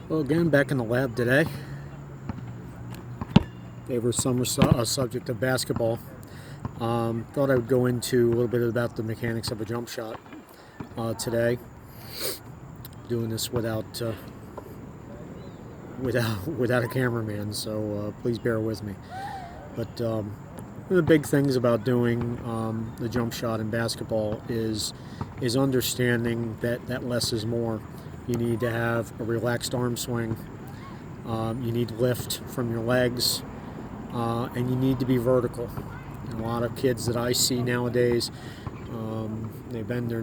Well, again, back in the lab today. Gave her some subject of basketball. Thought I would go into a little bit about the mechanics of a jump shot today. Doing this without a cameraman, so please bear with me. But one of the big things about doing the jump shot in basketball is understanding that less is more. You need to have a relaxed arm swing. You need lift from your legs, and you need to be vertical. And a lot of kids that I see nowadays, they bend their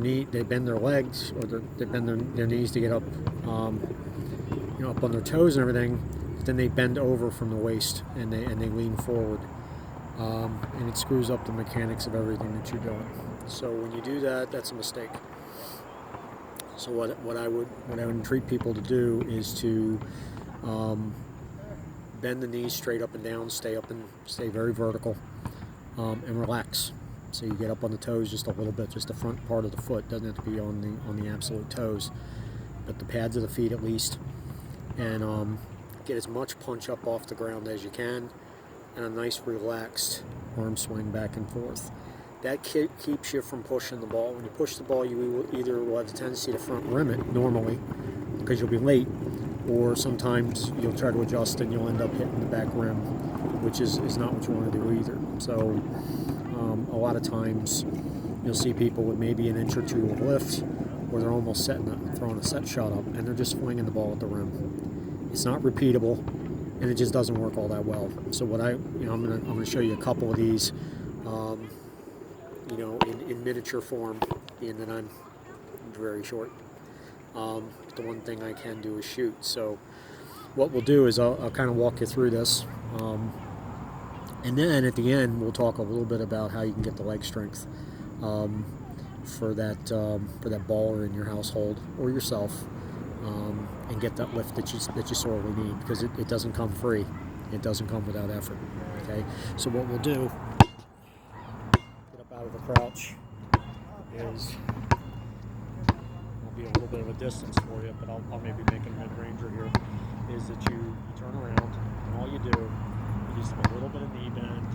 legs, or they bend their knees to get up, up on their toes and everything. But then they bend over from the waist and they lean forward, and it screws up the mechanics of everything that you're doing. So when you do that, that's a mistake. So what I would entreat people to do is to bend the knees straight up and down, stay very vertical, and relax. So you get up on the toes just a little bit, just the front part of the foot. Doesn't have to be on the absolute toes, but the pads of the feet at least, and get as much punch up off the ground as you can, and a nice relaxed arm swing back and forth. That keeps you from pushing the ball. When you push the ball, you either will have a tendency to front rim it normally because you'll be late, or sometimes you'll try to adjust and you'll end up hitting the back rim, which is not what you want to do either. So a lot of times you'll see people with maybe an inch or two of lift, where they're almost throwing a set shot up, and they're just flinging the ball at the rim. It's not repeatable, and it just doesn't work all that well. So what I'm gonna show you a couple of these. In miniature form, being that I'm very short. The one thing I can do is shoot. So what we'll do is I'll kind of walk you through this, and then at the end we'll talk a little bit about how you can get the leg strength for that baller in your household or yourself, and get that lift that you sorely need, because it doesn't come free. It doesn't come without effort. Okay, so what we'll do, out of the crouch, is will be a little bit of a distance for you, but I'll maybe make a mid-ranger here, is that you turn around, and all you do, you just have a little bit of knee bend,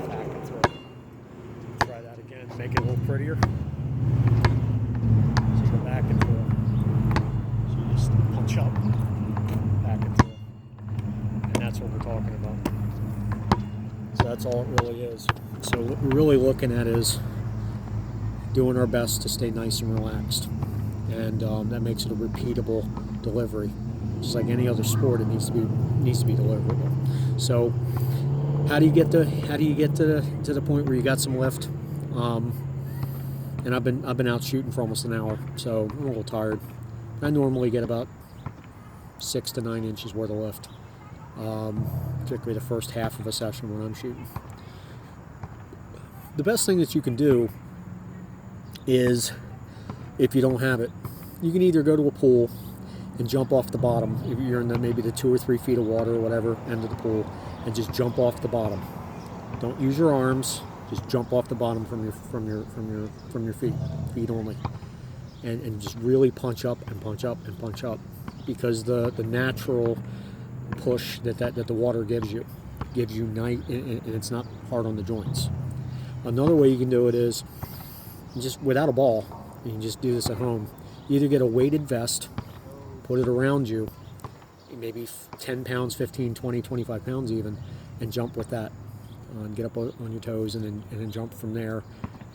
back and through. Try that again, make it a little prettier. So you go back and through. So you just punch up, back and through. And that's what we're talking about. So that's all it really is. So what we're really looking at is doing our best to stay nice and relaxed, and that makes it a repeatable delivery. Just like any other sport, it needs to be deliverable. So how do you get to the point where you got some lift? And I've been out shooting for almost an hour, so I'm a little tired. I normally get about 6 to 9 inches worth of lift, particularly the first half of a session when I'm shooting. The best thing that you can do is, if you don't have it, you can either go to a pool and jump off the bottom. If you're in maybe the 2 or 3 feet of water or whatever end of the pool, and just jump off the bottom. Don't use your arms. Just jump off the bottom from your feet only, and just really punch up and punch up and punch up, because the natural push that the water gives you night, and it's not hard on the joints. Another way you can do it is just without a ball. You can just do this at home. You either get a weighted vest, put it around you, maybe 10 pounds, 15, 20, 25 pounds even, and jump with that. And get up on your toes and then jump from there.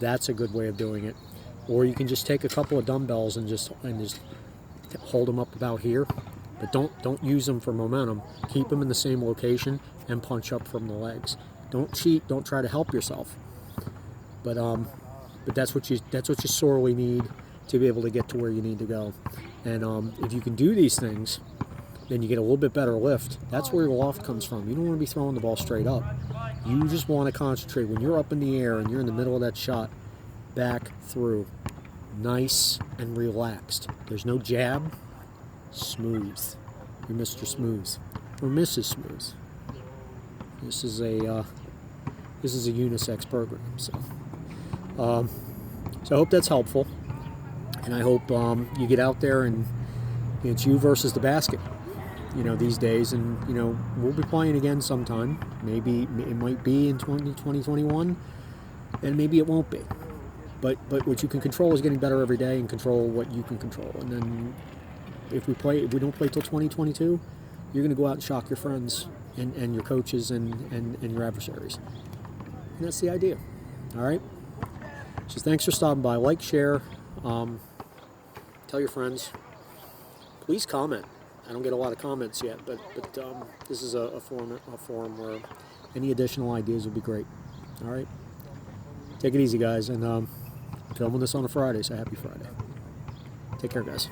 That's a good way of doing it. Or you can just take a couple of dumbbells and just hold them up about here, but don't use them for momentum. Keep them in the same location and punch up from the legs. Don't cheat. Don't try to help yourself. But that's what you sorely need to be able to get to where you need to go. And if you can do these things, then you get a little bit better lift. That's where your loft comes from. You don't want to be throwing the ball straight up. You just want to concentrate. When you're up in the air and you're in the middle of that shot, back through. Nice and relaxed. There's no jab. Smooth. You're Mr. Smooth. Or Mrs. Smooth. This is a unisex program. So I hope that's helpful. And I hope you get out there and It's you versus the basket, these days. And, we'll be playing again sometime. Maybe it might be in 2021, and maybe it won't be. But what you can control is getting better every day and control what you can control. And then if we don't play till 2022, you're going to go out and shock your friends and your coaches and your adversaries. And that's the idea. All right? So thanks for stopping by. Like, share, tell your friends. Please comment. I don't get a lot of comments yet, but this is a forum where any additional ideas would be great. All right? Take it easy, guys. And I'm filming this on a Friday, so happy Friday. Take care, guys.